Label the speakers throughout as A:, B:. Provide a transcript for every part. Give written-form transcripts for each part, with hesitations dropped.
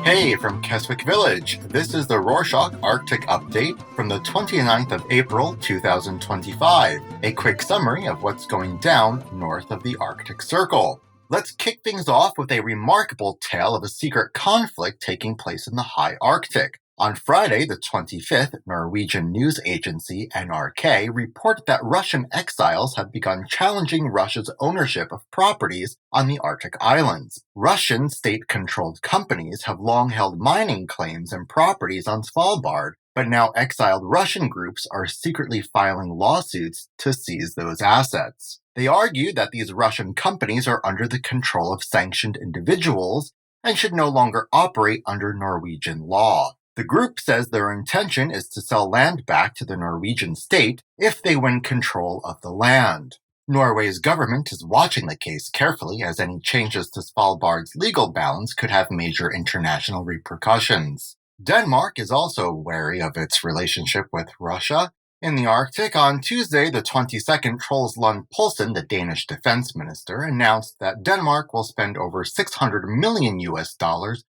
A: Hey from Keswick Village, this is the Rorschach Arctic Update from the 29th of April 2025, a quick summary of what's going down north of the Arctic Circle. Let's kick things off with a remarkable tale of a secret conflict taking place in the high Arctic. On Friday, the 25th, Norwegian news agency NRK reported that Russian exiles have begun challenging Russia's ownership of properties on the Arctic islands. Russian state-controlled companies have long held mining claims and properties on Svalbard, but now exiled Russian groups are secretly filing lawsuits to seize those assets. They argue that these Russian companies are under the control of sanctioned individuals and should no longer operate under Norwegian law. The group says their intention is to sell land back to the Norwegian state if they win control of the land. Norway's government is watching the case carefully, as any changes to Svalbard's legal balance could have major international repercussions. Denmark is also wary of its relationship with Russia. In the Arctic, on Tuesday, the 22nd, Troels Lund Poulsen, the Danish defense minister, announced that Denmark will spend over $600 million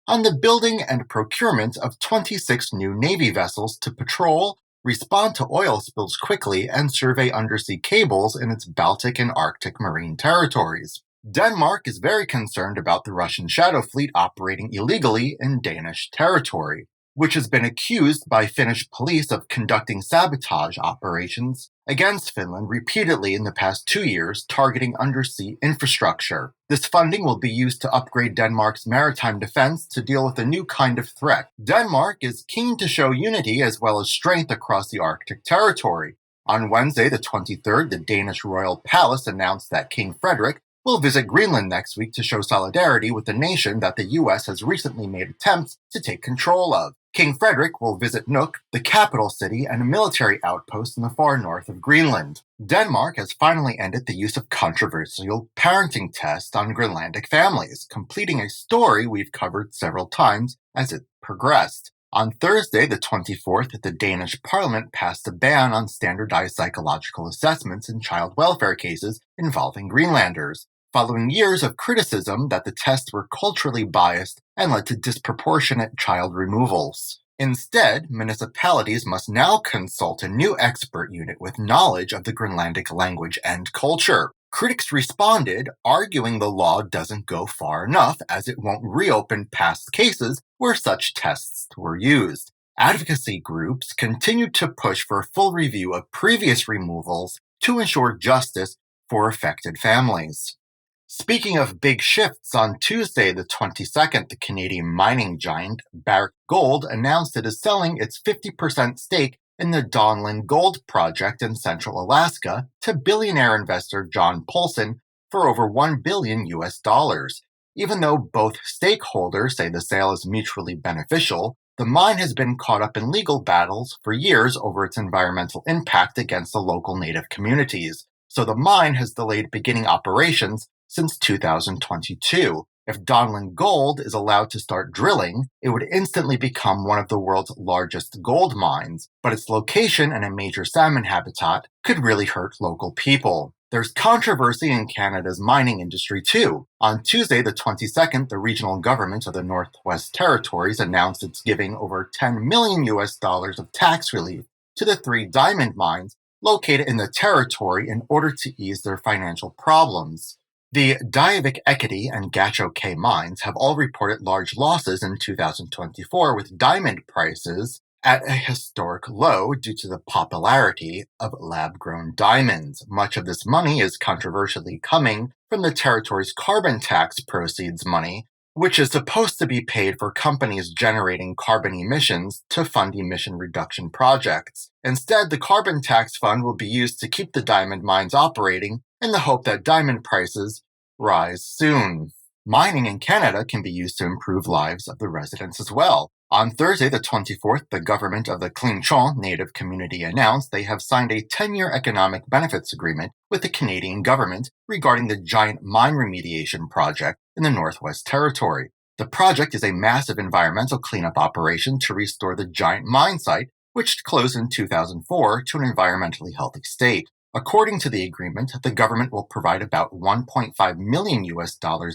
A: on the building and procurement of 26 new Navy vessels to patrol, respond to oil spills quickly, and survey undersea cables in its Baltic and Arctic marine territories. Denmark is very concerned about the Russian shadow fleet operating illegally in Danish territory, which has been accused by Finnish police of conducting sabotage operations against Finland repeatedly in the past 2 years, targeting undersea infrastructure. This funding will be used to upgrade Denmark's maritime defense to deal with a new kind of threat. Denmark is keen to show unity as well as strength across the Arctic territory. On Wednesday, the 23rd, the Danish royal palace announced that King Frederik will visit Greenland next week to show solidarity with the nation that the U.S. has recently made attempts to take control of. King Frederik will visit Nuuk, the capital city, and a military outpost in the far north of Greenland. Denmark has finally ended the use of controversial parenting tests on Greenlandic families, completing a story we've covered several times as it progressed. On Thursday, the 24th, the Danish parliament passed a ban on standardized psychological assessments in child welfare cases involving Greenlanders, following years of criticism that the tests were culturally biased and led to disproportionate child removals. Instead, municipalities must now consult a new expert unit with knowledge of the Greenlandic language and culture. Critics responded, arguing the law doesn't go far enough as it won't reopen past cases where such tests were used. Advocacy groups continued to push for a full review of previous removals to ensure justice for affected families. Speaking of big shifts, on Tuesday, the 22nd, the Canadian mining giant Barrick Gold announced it is selling its 50% stake in the Donlin Gold Project in central Alaska to billionaire investor John Paulson for over $1 billion. Even though both stakeholders say the sale is mutually beneficial, the mine has been caught up in legal battles for years over its environmental impact against the local native communities, so the mine has delayed beginning operations since 2022. If Donlin Gold is allowed to start drilling, it would instantly become one of the world's largest gold mines, but its location and a major salmon habitat could really hurt local people. There's controversy in Canada's mining industry too. On Tuesday, the 22nd, the regional government of the Northwest Territories announced it's giving over $10 million of tax relief to the 3 diamond mines located in the territory in order to ease their financial problems. The Diavik Ekiti and Gacho K mines have all reported large losses in 2024, with diamond prices at a historic low due to the popularity of lab-grown diamonds. Much of this money is controversially coming from the territory's carbon tax proceeds money, which is supposed to be paid for companies generating carbon emissions to fund emission reduction projects. Instead, the carbon tax fund will be used to keep the diamond mines operating in the hope that diamond prices rise soon. Mining in Canada can be used to improve lives of the residents as well. On Thursday, the 24th, the government of the Clinchon Native community announced they have signed a 10-year economic benefits agreement with the Canadian government regarding the giant mine remediation project in the Northwest Territory. The project is a massive environmental cleanup operation to restore the giant mine site, which closed in 2004, to an environmentally healthy state. According to the agreement, the government will provide about $1.5 million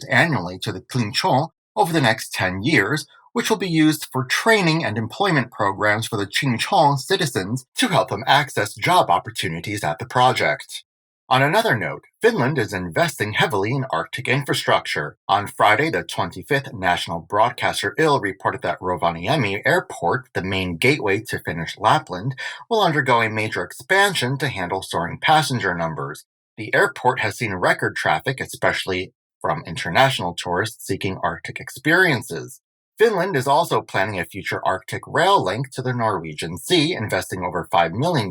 A: annually to the Qingchong over the next 10 years, which will be used for training and employment programs for the Qingchong citizens to help them access job opportunities at the project. On another note, Finland is investing heavily in Arctic infrastructure. On Friday, the 25th, national broadcaster IL reported that Rovaniemi Airport, the main gateway to Finnish Lapland, will undergo a major expansion to handle soaring passenger numbers. The airport has seen record traffic, especially from international tourists seeking Arctic experiences. Finland is also planning a future Arctic rail link to the Norwegian Sea, investing over $5 million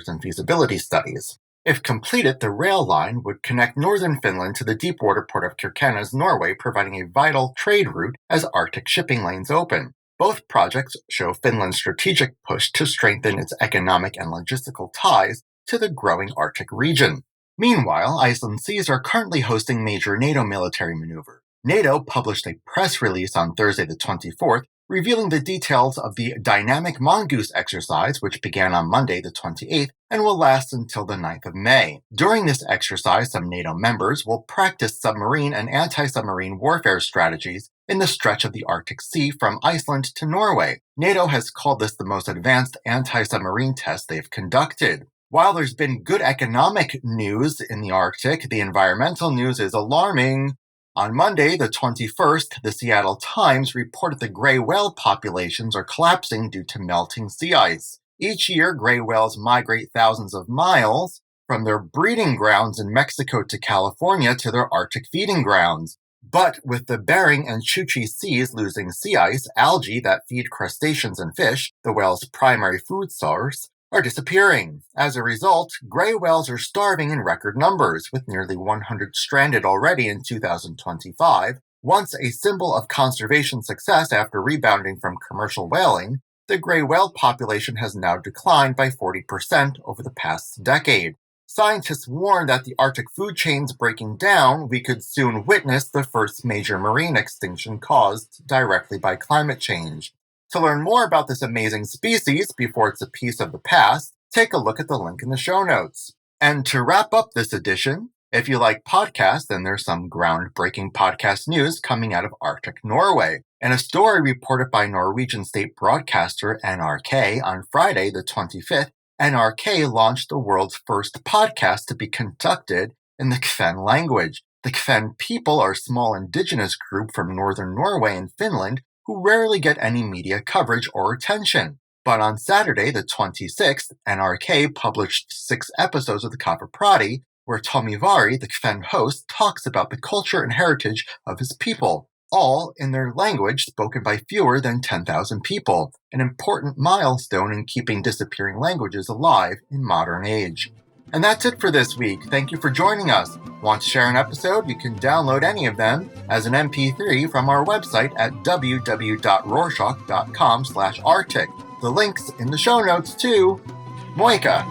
A: in feasibility studies. If completed, the rail line would connect northern Finland to the deepwater port of Kirkenes, Norway, providing a vital trade route as Arctic shipping lanes open. Both projects show Finland's strategic push to strengthen its economic and logistical ties to the growing Arctic region. Meanwhile, Iceland's seas are currently hosting major NATO military maneuver. NATO published a press release on Thursday the 24th, revealing the details of the Dynamic Mongoose exercise, which began on Monday the 28th and will last until the 9th of May. During this exercise, some NATO members will practice submarine and anti-submarine warfare strategies in the stretch of the Arctic Sea from Iceland to Norway. NATO has called this the most advanced anti-submarine test they've conducted. While there's been good economic news in the Arctic, the environmental news is alarming. On Monday, the 21st, the Seattle Times reported the gray whale populations are collapsing due to melting sea ice. Each year, gray whales migrate thousands of miles from their breeding grounds in Mexico to California to their Arctic feeding grounds. But with the Bering and Chukchi seas losing sea ice, algae that feed crustaceans and fish, the whale's primary food source, are disappearing. As a result, gray whales are starving in record numbers, with nearly 100 stranded already in 2025. Once a symbol of conservation success after rebounding from commercial whaling, the gray whale population has now declined by 40% over the past decade. Scientists warn that the Arctic food chain's breaking down, we could soon witness the first major marine extinction caused directly by climate change. To learn more about this amazing species before it's a piece of the past, take a look at the link in the show notes. And to wrap up this edition, if you like podcasts, then there's some groundbreaking podcast news coming out of Arctic Norway. In a story reported by Norwegian state broadcaster NRK on Friday the 25th, NRK launched the world's first podcast to be conducted in the Kven language. The Kven people are a small indigenous group from northern Norway and Finland who rarely get any media coverage or attention. But on Saturday, the 26th, NRK published 6 episodes of the Kavaprati, where Tomivari, the Kven host, talks about the culture and heritage of his people, all in their language spoken by fewer than 10,000 people, an important milestone in keeping disappearing languages alive in modern age. And that's it for this week. Thank you for joining us. Want to share an episode? You can download any of them as an MP3 from our website at www.rorschach.com/Arctic. The link's in the show notes too. Moika!